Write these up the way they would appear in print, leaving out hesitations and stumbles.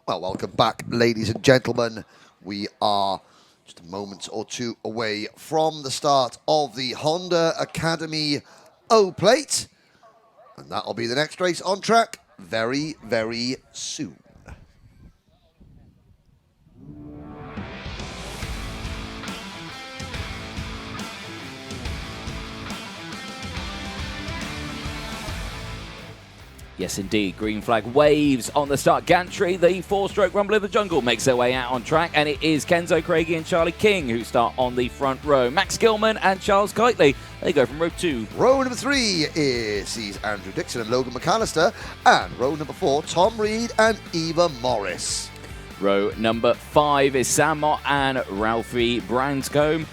Well, welcome back, ladies and gentlemen. We are just a moment or two away from the start of the Honda Academy O-Plate. And that'll be the next race on track very, very soon. Yes, indeed. Green flag waves on the start gantry. The four-stroke Rumble in the Jungle makes their way out on track, and it is Kenzo, Craigie, and Charlie King who start on the front row. Max Gilman and Charles Kitely, they go from row 2. Row number 3 sees Andrew Dixon and Logan McAllister, and row number 4, Tom Reed and Eva Morris. Row number 5 is Sam Mott and Ralphie Branscombe.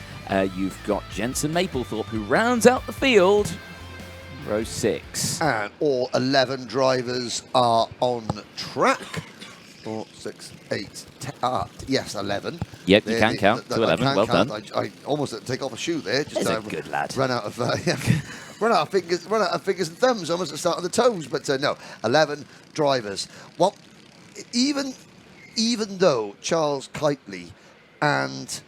You've got Jensen Maplethorpe, who rounds out the field. Row 6. And all 11 drivers are on track. 4, 6, 8, 10, yes, 11. Yep, you can count to 11. Well done. I almost had to take off a shoe there. Just a good lad. Run out of run out of fingers and thumbs. Almost to start on the toes, but no, 11 drivers. Well, even though Charles Kitely and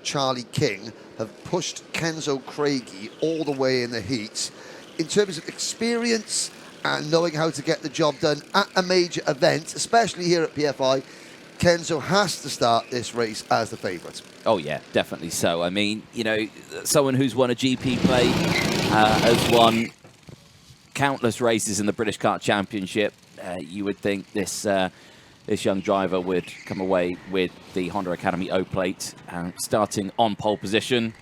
Charlie King have pushed Kenzo Craigie all the way in the heats, in terms of experience and knowing how to get the job done at a major event, especially here at PFI, Kenzo has to start this race as the favourite. Oh, yeah, definitely so. I mean, you know, someone who's won a GP plate, has won countless races in the British Kart Championship, you would think this young driver would come away with the Honda Academy O-Plate, starting on pole position,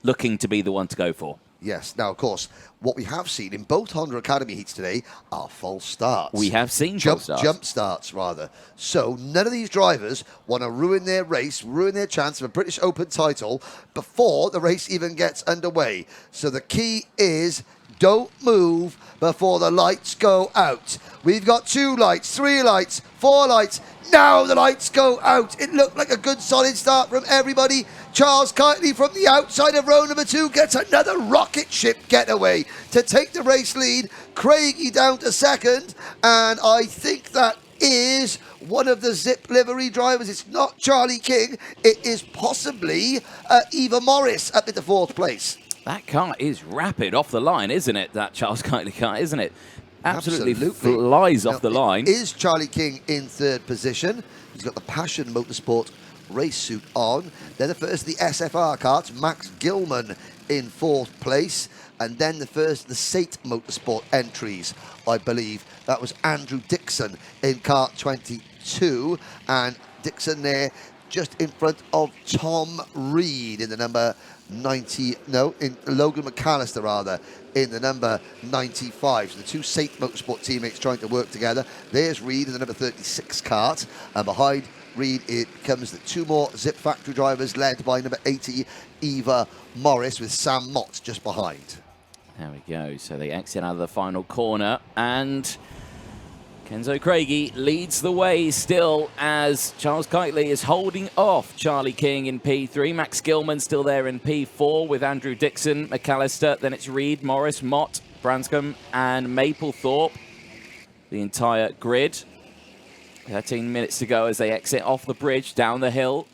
looking to be the one to go for. Yes. Now, of course, what we have seen in both Honda Academy heats today are false starts. We have seen false starts. Jump starts, rather. So none of these drivers want to ruin their race, ruin their chance of a British Open title before the race even gets underway. So the key is don't move before the lights go out. We've got 2 lights, 3 lights, 4 lights. Now the lights go out. It looked like a good solid start from everybody. Charles Kitely from the outside of row number 2 gets another rocket ship getaway to take the race lead. Craigie down to second, and I think that is one of the Zip livery drivers. It's not Charlie King. It is possibly Eva Morris up in the 4th place. That car is rapid off the line, isn't it? That Charles Kitely car, isn't it? Absolutely flies off the line. Is Charlie King in 3rd position? He's got the Passion Motorsport race suit on. Then the first of the SFR karts, Max Gilman in 4th place. And then the first of the Sate Motorsport entries, I believe. That was Andrew Dixon in kart 22. And Dixon there just in front of Tom Reed in the number 90, no, in Logan McAllister rather, in the number 95. So the 2 Sate Motorsport teammates trying to work together. There's Reed in the number 36 kart, and behind Reed it comes the 2 more Zip factory drivers led by number 80 Eva Morris, with Sam Mott just behind. There we go. So they exit out of the final corner, and Kenzo Craigie leads the way still as Charles Kitely is holding off Charlie King in P3. Max Gilman still there in P4 with Andrew Dixon, McAllister. Then it's Reed, Morris, Mott, Branscombe and Maplethorpe. The entire grid. 13 minutes to go as they exit off the bridge down the hill.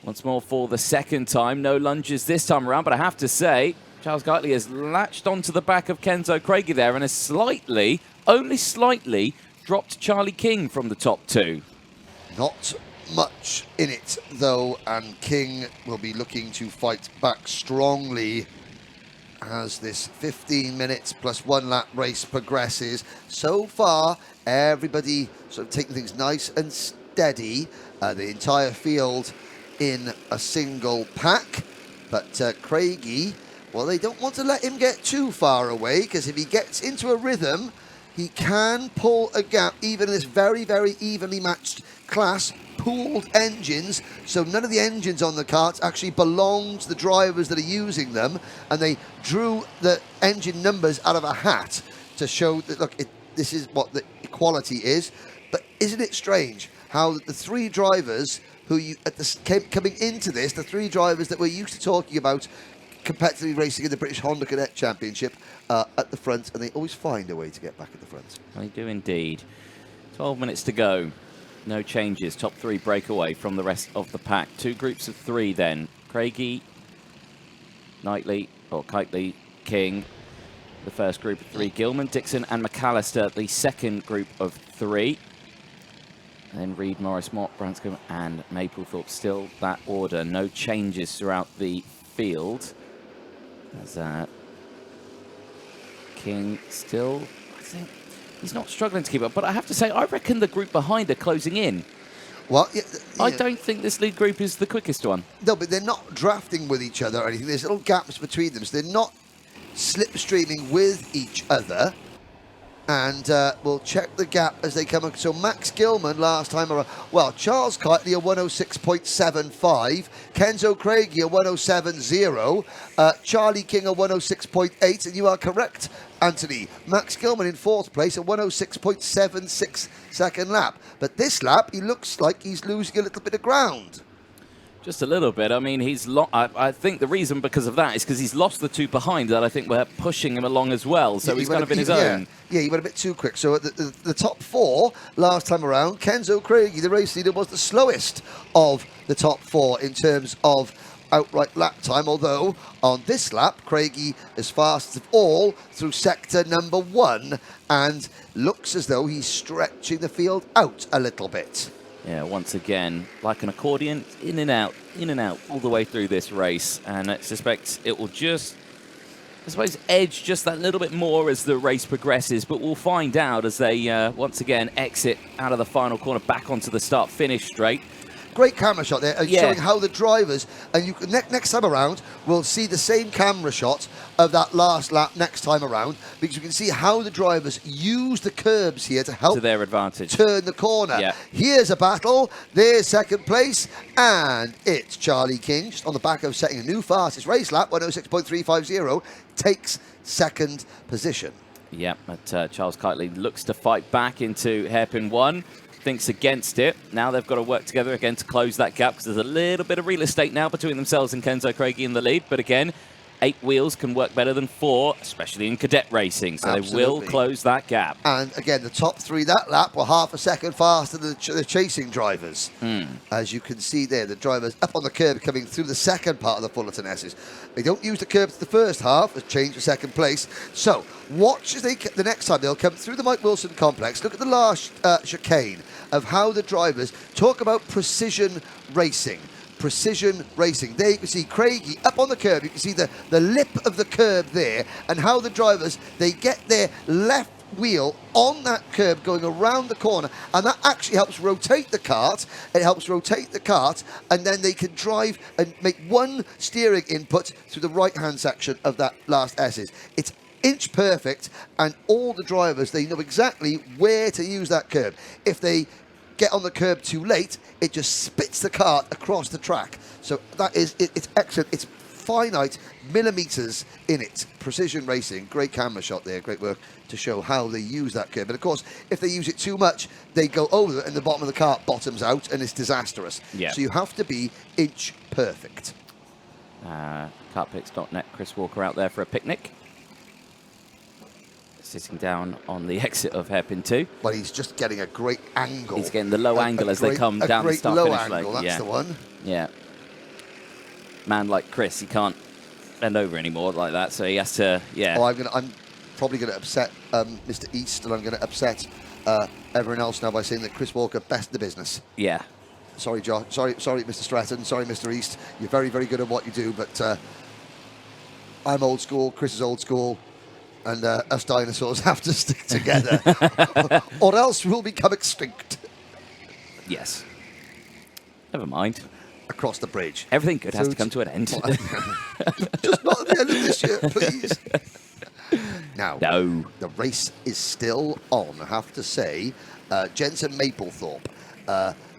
Once more for the second time. No lunges this time around, but I have to say, Charles Kitely has latched onto the back of Kenzo Craigie there and has slightly, only slightly, dropped Charlie King from the top 2. Not much in it, though, and King will be looking to fight back strongly as this 15 minutes plus 1 lap race progresses. So far, everybody sort of taking things nice and steady. The entire field in a single pack. But Craigie, well, they don't want to let him get too far away, because if he gets into a rhythm, he can pull a gap, even in this very, very evenly matched class. Pooled engines, so none of the engines on the karts actually belong to the drivers that are using them, and they drew the engine numbers out of a hat to show that, look, this is what the equality is. But isn't it strange how the 3 drivers who coming into this, the 3 drivers that we're used to talking about competitively racing in the British Honda Cadet Championship at the front, and they always find a way to get back at the front. They do indeed. 12 minutes to go. No changes. Top three break away from the rest of the pack. Two groups of three then. Craigie, Kitely, King, the first group of three. Gilman, Dixon and McAllister, the second group of three. And then Reed, Morris, Mott, Branscombe and Maplethorpe. Still that order. No changes throughout the field. As King still, I think, he's not struggling to keep up. But I have to say, I reckon the group behind are closing in. Well, I don't think this lead group is the quickest one. No, but they're not drafting with each other or anything. There's little gaps between them, so they're not slipstreaming with each other. And we'll check the gap as they come. So Max Gilman last time around. Well, Charles Kitely a 106.75. Kenzo Craigie a 107.0. Charlie King a 106.8. And you are correct, Anthony. Max Gilman in fourth place, a 106.76 second lap. But this lap, he looks like he's losing a little bit of ground. Just a little bit. I mean, I think the reason because of that is because he's lost the two behind that I think were pushing him along as well. So he's kind of in his own. Yeah, he went a bit too quick. So the top four last time around, Kenzo Craigie, the race leader, was the slowest of the top four in terms of outright lap time, although on this lap, Craigie is fastest of all through sector number 1 and looks as though he's stretching the field out a little bit. Yeah, once again, like an accordion, in and out, all the way through this race. And I suspect it will just, I suppose, edge just that little bit more as the race progresses. But we'll find out as they, once again, exit out of the final corner back onto the start-finish straight. Great camera shot there, showing how the drivers, and you next time around, we'll see the same camera shot of that last lap next time around, because you can see how the drivers use the curbs here to help to their advantage turn the corner. Yeah. Here's a battle, there's second place, and it's Charlie King, just on the back of setting a new fastest race lap, 106.350, takes second position. Yeah, but Charles Kitely looks to fight back into hairpin 1. Thinks against it. Now they've got to work together again to close that gap because there's a little bit of real estate now between themselves and Kenzo Craigie in the lead. But again, 8 wheels can work better than 4, especially in cadet racing. So Absolutely. They will close that gap. And again, the top 3 that lap were half a second faster than the chasing drivers. As you can see there, the drivers up on the curb coming through the second part of the Fullerton S's. They don't use the curbs the first half, has changed to second place. So watch as the next time they'll come through the Mike Wilson complex. Look at the last chicane of how the drivers talk about precision racing. Precision racing. There you can see Craigie up on the curb. You can see the lip of the curb there, and how the drivers, they get their left wheel on that curb going around the corner, and that actually helps rotate the kart. It helps rotate the kart, and then they can drive and make one steering input through the right-hand section of that last S's. It's inch perfect, and all the drivers, they know exactly where to use that curb. If they get on the curb too late, it just spits the kart across the track. So that is, it's excellent. It's finite millimeters in it. Precision racing. Great camera shot there. Great work to show how they use that curb. But of course, if they use it too much, they go over it and the bottom of the kart bottoms out and it's disastrous. Yeah. So you have to be inch perfect. Kartpicks.net, Chris Walker out there for a picnic. Sitting down on the exit of hairpin 2. Well, he's just getting a great angle. He's getting the low angle as they come down the start-finish line. That's the one. Yeah. Man like Chris, he can't bend over anymore like that, so he has to, Oh, I'm probably going to upset Mr. East, and I'm going to upset everyone else now by saying that Chris Walker, best in the business. Yeah. Sorry, John. Sorry, Mr. Stratton. Sorry, Mr. East. You're very, very good at what you do, but I'm old school. Chris is old school. And us dinosaurs have to stick together, or else we'll become extinct. Yes. Never mind. Across the bridge. Everything good has to come to an end. Just not at the end of this year, please. Now, the race is still on, I have to say. Jensen Maplethorpe,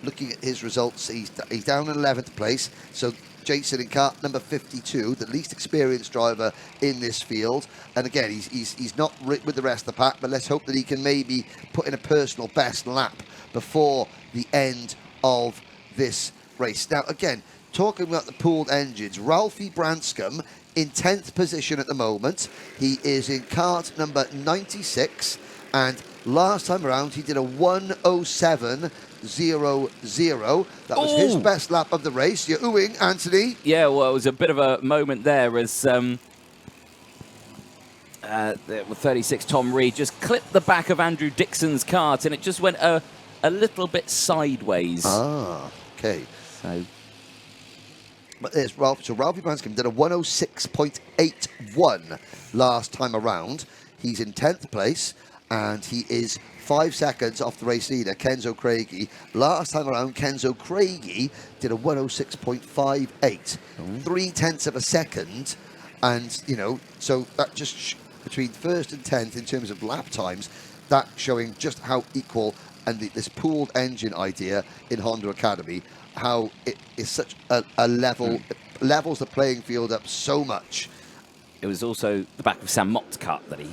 looking at his results, he's down in 11th place. So Jason in kart number 52, the least experienced driver in this field. And again, he's not with the rest of the pack, but let's hope that he can maybe put in a personal best lap before the end of this race. Now, again, talking about the pooled engines, Ralphie Branscombe in 10th position at the moment. He is in kart number 96, and last time around he did a 1:07.00. That was his best lap of the race. You're oohing, Anthony. Yeah, well, it was a bit of a moment there as 36 Tom Reed just clipped the back of Andrew Dixon's kart, and it just went a little bit sideways. Ah, okay. So, but there's Ralph. So Ralphie Branscombe did a 1:06.81 last time around. He's in 10th place, and he is 5 seconds off the race leader, Kenzo Craigie. Last time around, Kenzo Craigie did a 1:06.58, 0.3 of a second, and so that just between first and 10th in terms of lap times, that showing just how equal, and this pooled engine idea in Honda Academy, how it is such a level, levels the playing field up so much. it was also the back of Sam Mott's kart that he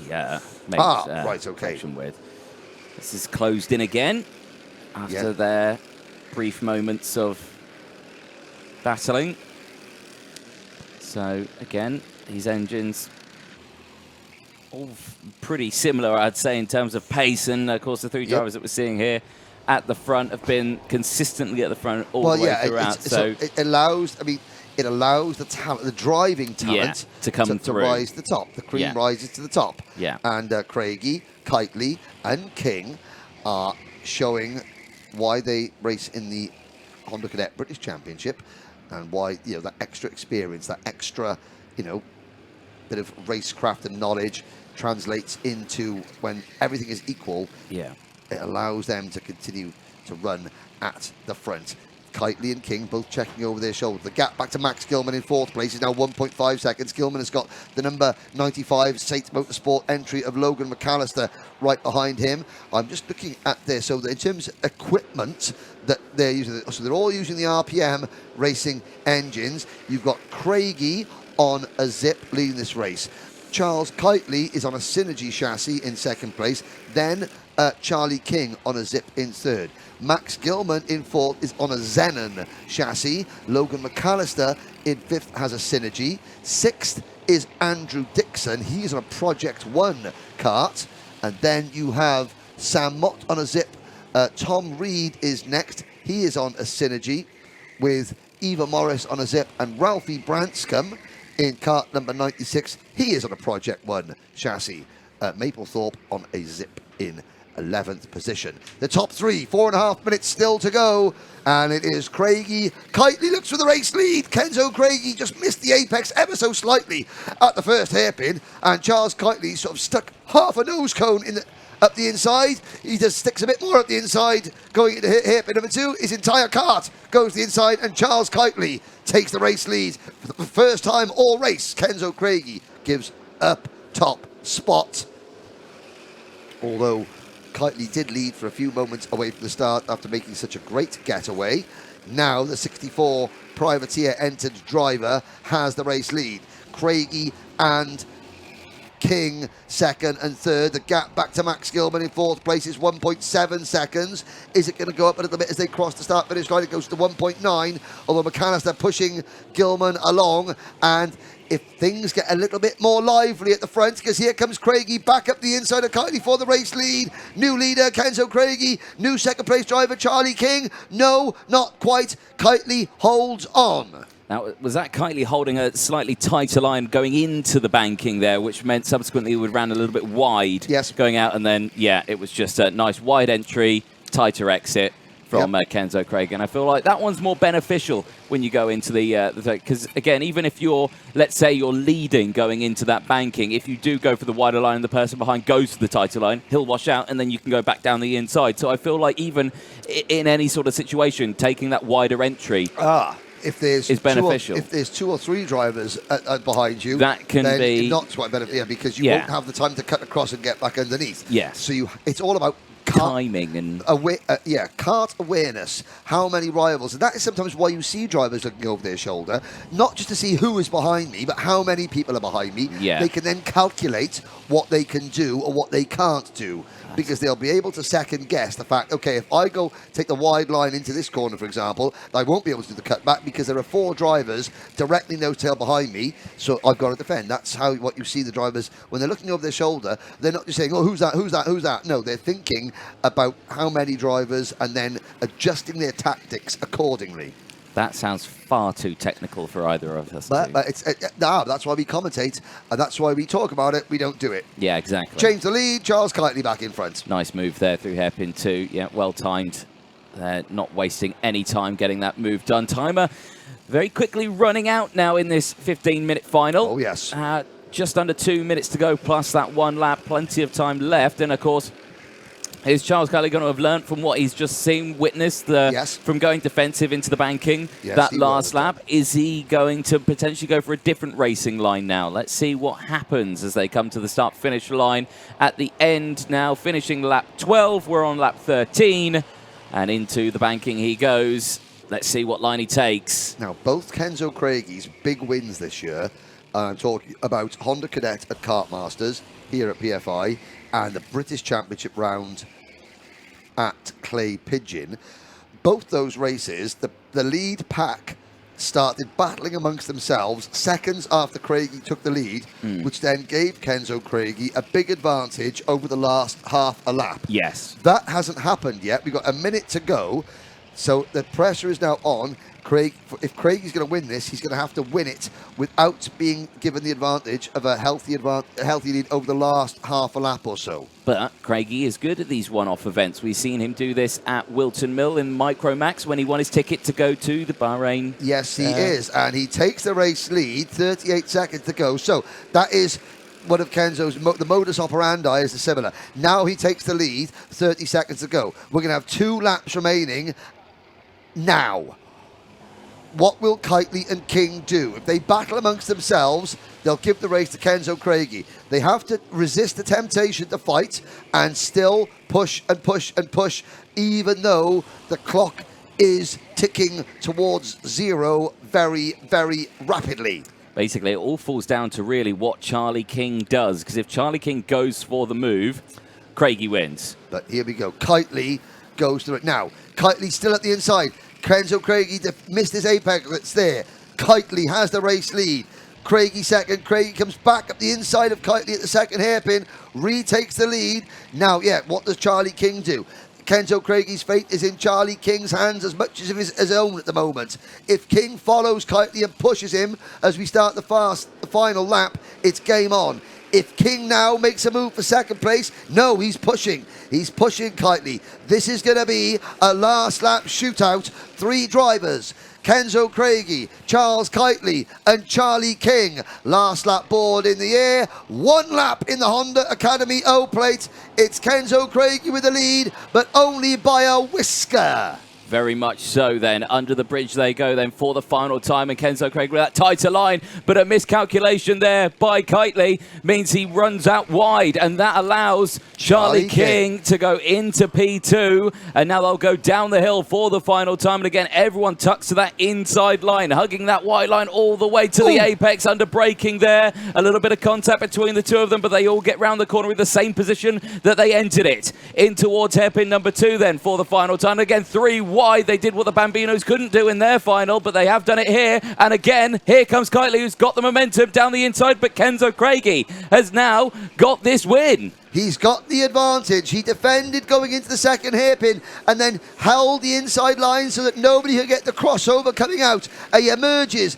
made right, okay. connection with. This is closed in again after their brief moments of battling. So again, these engines all pretty similar, I'd say, in terms of pace, and of course the three drivers that we're seeing here at the front have been consistently at the front all the way throughout. So it allows, it allows the talent, the driving talent, to come to rise to the top. The cream rises to the top. Yeah. And Craigie, Kitely, and King are showing why they race in the Honda Cadet British Championship, and why that extra experience, that extra bit of racecraft and knowledge translates into, when everything is equal, it allows them to continue to run at the front. Kitely and King both checking over their shoulder. The gap back to Max Gilman in 4th place is now 1.5 seconds. Gilman has got the number 95 Saints Motorsport entry of Logan McAllister right behind him. I'm just looking at this. So in terms of equipment that they're using, so they're all using the RPM racing engines. You've got Craigie on a Zip leading this race. Charles Kitely is on a Synergy chassis in 2nd place. Then Charlie King on a Zip in 3rd. Max Gilman in 4th is on a Xenon chassis. Logan McAllister in 5th has a Synergy. 6th is Andrew Dixon. He's on a Project 1 kart. And then you have Sam Mott on a Zip. Tom Reed is next. He is on a Synergy, with Eva Morris on a Zip, and Ralphie Branscombe in kart number 96. He is on a Project 1 chassis. Maplethorpe on a Zip in 11th position. The top three, 4.5 minutes still to go, and it is Craigie. Kitely looks for the race lead. Kenzo Craigie just missed the apex ever so slightly at the first hairpin, and Charles Kitely sort of stuck half a nose cone up the inside. He just sticks a bit more up the inside going into hairpin number 2. His entire kart goes to the inside, and Charles Kitely takes the race lead for the first time all race. Kenzo Craigie gives up top spot, although Kitely did lead for a few moments away from the start after making such a great getaway. Now the 64 privateer entered driver has the race lead. Craigie and King 2nd and 3rd. The gap back to Max Gilman in 4th place is 1.7 seconds. Is it going to go up a little bit as they cross the start finish line? It goes to 1.9, although McAllister pushing Gilman along. And if things get a little bit more lively at the front, because here comes Craigie back up the inside of Kitely for the race lead. New leader, Kenzo Craigie. New 2nd place driver, Charlie King. No, not quite. Kitely holds on. Now, was that Kitely holding a slightly tighter line going into the banking there, which meant subsequently we ran a little bit wide going out, and then, it was just a nice wide entry, tighter exit from Kenzo Craigie. And I feel like that one's more beneficial when you go into the because, again, even if you're, let's say you're leading going into that banking, if you do go for the wider line and the person behind goes to the tighter line, he'll wash out, and then you can go back down the inside. So I feel like even in any sort of situation, taking that wider entry if there's is beneficial. If there's 2 or 3 drivers behind you, that can then be not quite beneficial, because you won't have the time to cut across and get back underneath. Yes. So it's all about timing and kart awareness. How many rivals, and that is sometimes why you see drivers looking over their shoulder, not just to see who is behind me, but how many people are behind me. Yeah. They can then calculate what they can do or what they can't do, because they'll be able to second guess the fact, okay, if I go take the wide line into this corner, for example, I won't be able to do the cutback because there are 4 drivers directly nose-tail behind me, so I've got to defend. That's how what you see the drivers, when they're looking over their shoulder, they're not just saying, oh, who's that, who's that, who's that? No, they're thinking about how many drivers and then adjusting their tactics accordingly. that sounds far too technical for either of us. But that's why we commentate, and that's why we talk about it. We don't do it. Yeah, exactly. Change the lead. Charles Kitely back in front. Nice move there through hairpin 2. Yeah, well timed. Not wasting any time getting that move done. Timer very quickly running out now in this 15-minute final. Oh, yes. Just under 2 minutes to go, plus that 1 lap. Plenty of time left. And, of course, is Charles Kitely going to have learned from what he's just seen, witnessed, from going defensive into the banking that last lap? Is he going to potentially go for a different racing line now? Let's see what happens as they come to the start-finish line at the end now. Finishing lap 12, we're on lap 13. And into the banking he goes. Let's see what line he takes. Now, both Kenzo Craigie's big wins this year, I'm talking about Honda Cadet at Kart Masters here at PFI and the British Championship round at Clay Pigeon. Both those races, the lead pack started battling amongst themselves seconds after Craigie took the lead, which then gave Kenzo Craigie a big advantage over the last half a lap. Yes. That hasn't happened yet. We've got a minute to go, so the pressure is now on. If Craigie's going to win this, he's going to have to win it without being given the advantage of a healthy lead over the last half a lap or so. But Craigie is good at these one-off events. We've seen him do this at Wilton Mill in Micromax when he won his ticket to go to the Bahrain. Yes, he is. And he takes the race lead, 38 seconds to go. So that is one of Kenzo's, the modus operandi is similar. Now he takes the lead, 30 seconds to go. We're going to have 2 laps remaining now. What will Kitely and King do? If they battle amongst themselves, they'll give the race to Kenzo Craigie. They have to resist the temptation to fight and still push and push and push, even though the clock is ticking towards 0 very, very rapidly. Basically, it all falls down to really what Charlie King does, because if Charlie King goes for the move, Craigie wins. But here we go. Kitely goes through it. Now, Kitely's still at the inside. Kenzo Craigie missed his apex that's there. Kitely has the race lead. Craigie second. Craigie comes back up the inside of Kitely at the second hairpin, retakes the lead. Now, what does Charlie King do? Kenzo Craigie's fate is in Charlie King's hands as much as his own at the moment. If King follows Kitely and pushes him as we start the final lap, it's game on. If King now makes a move for second place, no, he's pushing. He's pushing Kitely. This is going to be a last lap shootout. 3 drivers, Kenzo Craigie, Charles Kitely and Charlie King. Last lap board in the air. 1 lap in the Honda Academy O plate. It's Kenzo Craigie with the lead, but only by a whisker. Very much so then. Under the bridge they go then for the final time. And Kenzo Craig with that tighter line. But a miscalculation there by Kitely means he runs out wide. And that allows Charlie King to go into P2. And now they'll go down the hill for the final time. And again, everyone tucks to that inside line, hugging that white line all the way to the apex. Under braking there. A little bit of contact between the 2 of them. But they all get round the corner with the same position that they entered it. In towards hairpin number 2 then for the final time. And again, 3 wide. They did what the Bambinos couldn't do in their final, but they have done it here. And again, here comes Kitely, who's got the momentum down the inside, but Kenzo Craigie has now got this win. He's got the advantage. He defended going into the second hairpin and then held the inside line so that nobody could get the crossover coming out. He emerges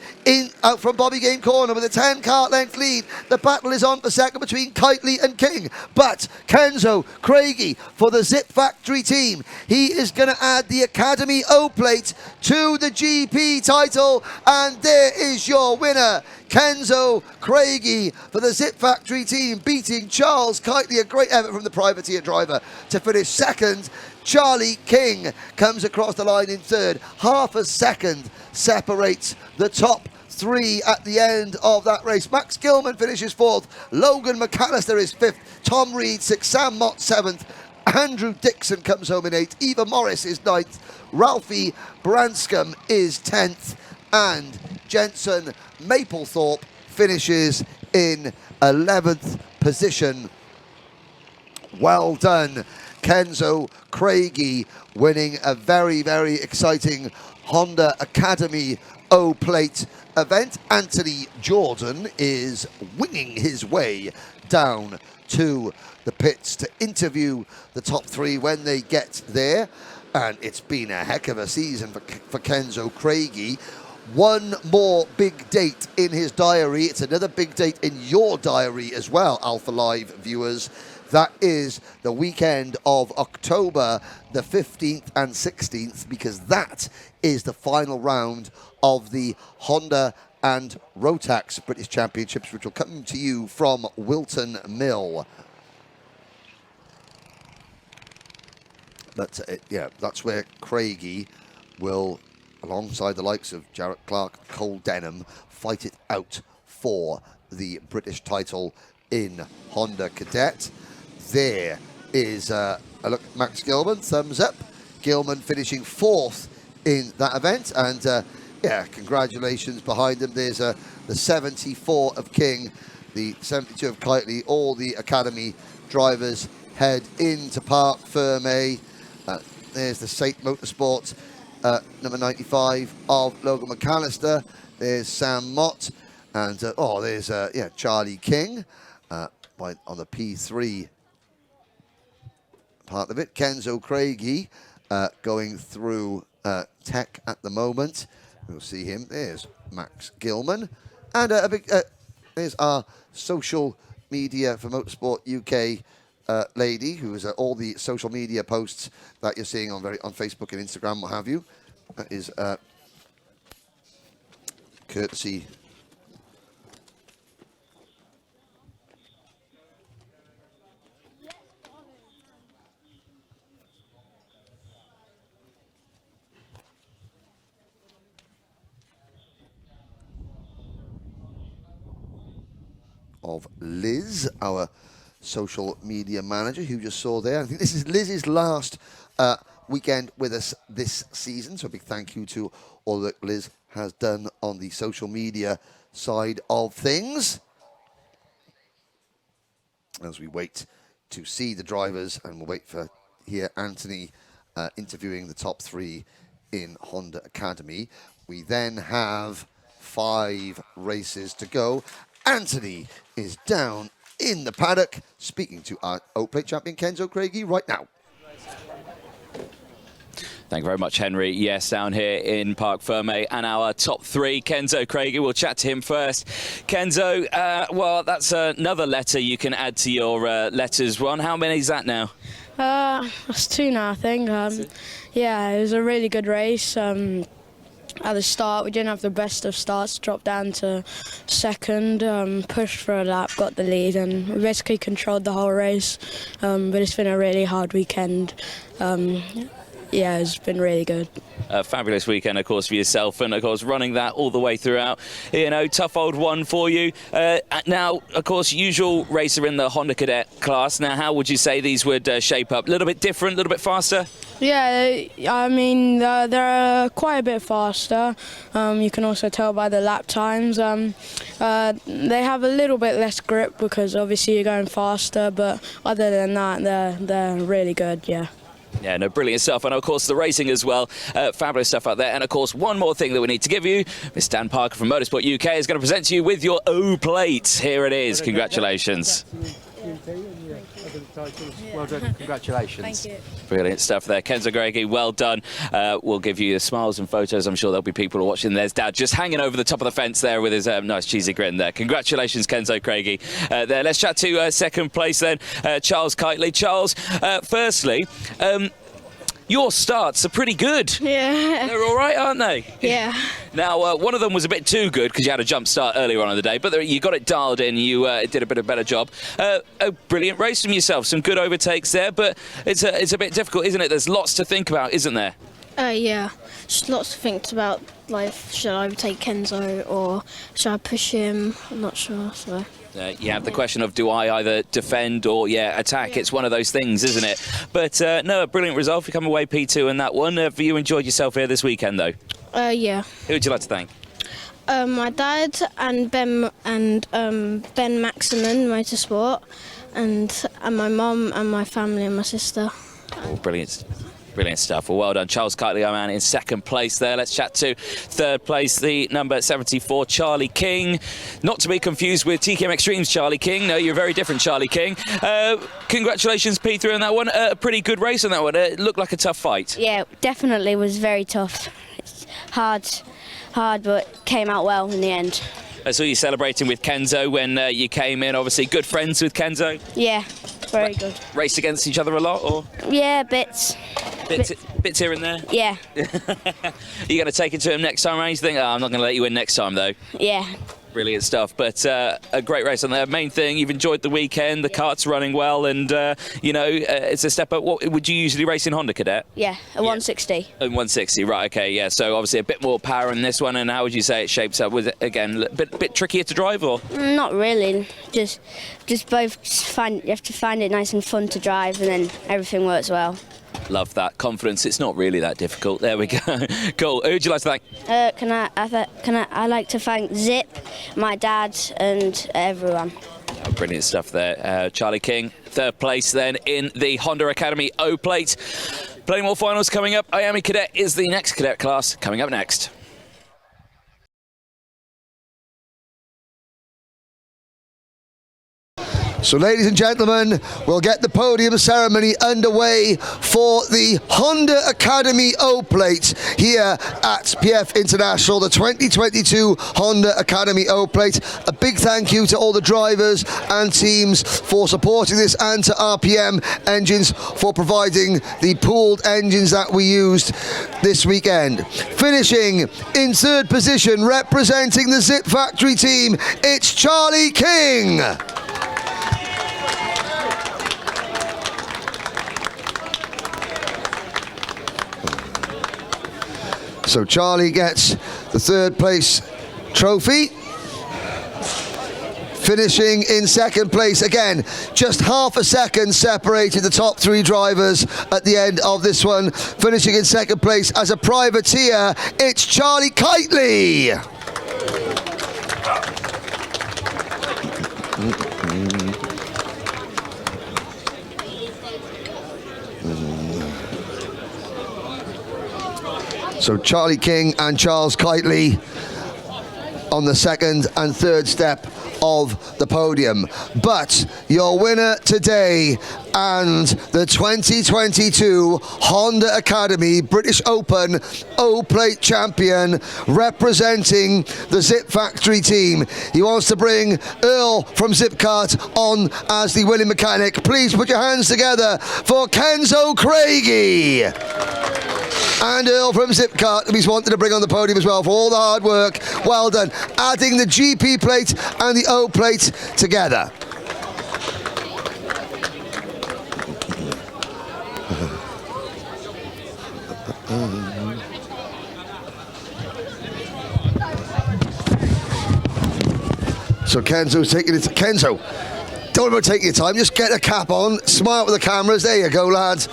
out from Bobby Game Corner with a 10 kart length lead. The battle is on for second between Kitely and King. But Kenzo Craigie for the Zip Factory team. He is going to add the Academy O plate to the GP title. And there is your winner, Kenzo Craigie for the Zip Factory team, beating Charles Kitely. A great effort from the privateer driver to finish second. Charlie King comes across the line in third. Half a second separates the top 3 at the end of that race. Max Gilman finishes 4th. Logan McAllister is 5th. Tom Reed 6th. Sam Mott 7th. Andrew Dixon comes home in 8th. Eva Morris is 9th. Ralphie Branscombe is 10th. And Jensen Maplethorpe finishes in 11th position. Well done, Kenzo Craigie, winning a very, very exciting Honda Academy O-Plate event. Anthony Jordan is winging his way down to the pits to interview the top 3 when they get there. And it's been a heck of a season for Kenzo Craigie. One more big date in his diary. It's another big date in your diary as well, Alpha Live viewers. That is the weekend of October the 15th and 16th, because that is the final round of the Honda and Rotax British Championships, which will come to you from Wilton Mill. But yeah, that's where Craigie will, alongside the likes of Jarrett Clark, Cole Denham, fight it out for the British title in Honda Cadet. There is a look, Max Gilman, thumbs up. Gilman finishing 4th in that event, and yeah, congratulations behind him. There's the 74 of King, the 72 of Kitely. All the Academy drivers head into Parc Ferme. There's the Saint Motorsport, number 95 of Logan McAllister. There's Sam Mott, and oh, there's yeah, Charlie King on the P3 part of it. Kenzo Craigie going through tech at the moment. We'll see him. There's Max Gilman, and a big. There's our social media for Motorsport UK. Lady, who is all the social media posts that you're seeing on Facebook and Instagram, what have you. That is courtesy of Liz, our social media manager, who you just saw there. I think this is Liz's last weekend with us this season, so a big thank you to all that Liz has done on the social media side of things. As we wait to see the drivers, and we'll wait for here Anthony interviewing the top 3 in Honda Academy. We then have 5 races to go. Anthony is down in the paddock, speaking to our O-Plate champion Kenzo Craigie right now. Thank you very much, Henry. Yes, down here in Parc Ferme, and our top 3, Kenzo Craigie. We'll chat to him first. Kenzo, well, that's another letter you can add to your letters. One, how many is that now? That's 2 now, I think. Yeah, it was a really good race. At the start, we didn't have the best of starts, dropped down to 2nd, pushed for a lap, got the lead, and we basically controlled the whole race. But it's been a really hard weekend. Yeah, it's been really good. A fabulous weekend, of course, for yourself, and of course running that all the way throughout. You know, tough old one for you. Now, of course, usual racer in the Honda Cadet class. Now, how would you say these would shape up? A little bit different, a little bit faster? Yeah, I mean, they're quite a bit faster. You can also tell by the lap times. They have a little bit less grip because obviously you're going faster, but other than that, they're really good, yeah. Yeah, no, brilliant stuff. And, of course, the racing as well. Fabulous stuff out there. And, of course, one more thing that we need to give you. Mr. Dan Parker from Motorsport UK is going to present to you with your O-Plate. Here it is. Congratulations. Well done. Congratulations. Thank you. Brilliant stuff there. Kenzo Craigie, well done. We'll give you the smiles and photos. I'm sure there'll be people watching. There's Dad just hanging over the top of the fence there with his nice cheesy grin there. Congratulations, Kenzo Craigie. There. Let's chat to second place then, Charles Kitely. Charles, firstly, your starts are pretty good. Yeah. They're all right, aren't they? Yeah. Now, one of them was a bit too good because you had a jump start earlier on in the day, but you got it dialed in. You did a bit of better job. A brilliant race from yourself. Some good overtakes there, but it's a bit difficult, isn't it? There's lots to think about, isn't there? Yeah. Just lots to think about. Like, should I overtake Kenzo or should I push him? I'm not sure. So. You have the question of, do I either defend or, attack? It's one of those things, isn't it? But, no, a brilliant result. You come away P2 in that one. Have you enjoyed yourself here this weekend, though? Yeah. Who would you like to thank? My dad and Ben Maximin Motorsport, and my mum and my family and my sister. Oh, brilliant. Brilliant stuff. Well, well done. Charles Kitely, our man, in second place there. Let's chat to third place, the number 74, Charlie King. Not to be confused with TKM Extreme's Charlie King. No, you're a very different Charlie King. Congratulations, P3, on that one. A pretty good race on that one. It looked like a tough fight. Yeah, definitely was very tough. It's hard, but came out well in the end. I saw you celebrating with Kenzo when you came in. Obviously, good friends with Kenzo. Yeah, very good. Raced against each other a lot, or? Yeah, bits. Bits here and there? Yeah. You going to take it to him next time around? You think, I'm not going to let you win next time, though? Yeah. Brilliant stuff. But a great race on there. Main thing, you've enjoyed the weekend. The kart's running well, and, it's a step up. What would you usually race in Honda Cadet? Yeah, a 160. In 160, right, okay, yeah. So, obviously, a bit more power in this one. And how would you say it shapes up? Was it, again, a bit trickier to drive, or? Not really. Just both you have to find it nice and fun to drive, and then everything works well. Love that confidence. It's not really that difficult. There we go. Cool. Who would you like to thank? I like to thank Zip, my dad, and everyone. Oh, brilliant stuff there. Charlie King, third place then in the Honda Academy O Plate. Plenty more finals coming up. Miami Cadet is the next cadet class coming up next. So, ladies and gentlemen, we'll get the podium ceremony underway for the Honda Academy O-Plate here at PF International, the 2022 Honda Academy O-Plate. A big thank you to all the drivers and teams for supporting this, and to RPM Engines for providing the pooled engines that we used this weekend. Finishing in third position, representing the Zip Factory team, it's Charlie King. So Charlie gets the third place trophy. Finishing in second place, again, just half a second separated the top three drivers at the end of this one. Finishing in second place as a privateer, it's Charlie Kitely. So Charlie King and Charles Kitely on the second and third step of the podium. But your winner today and the 2022 Honda Academy British Open O-Plate champion, representing the Zip Factory team. He wants to bring Earl from Zip Kart on as the winning mechanic. Please put your hands together for Kenzo Craigie. And Earl from Zip Kart, who he's wanted to bring on the podium as well for all the hard work. Well done. Adding the GP plate and the O plate together. So Kenzo's taking it. Kenzo, don't worry about taking your time. Just get a cap on, smile with the cameras. There you go, lads.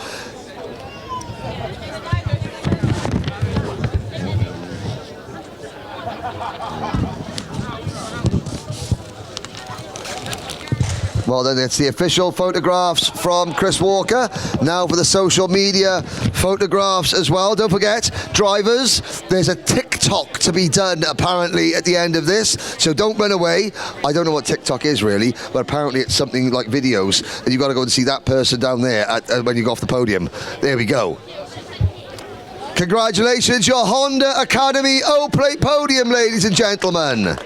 Well, then it's the official photographs from Chris Walker. Now for the social media photographs as well. Don't forget, drivers, there's a TikTok to be done apparently at the end of this, so don't run away. I don't know what TikTok is really, but apparently it's something like videos, and you've got to go and see that person down there when you go off the podium. There we go. Congratulations, your Honda Academy O-Plate podium, ladies and gentlemen.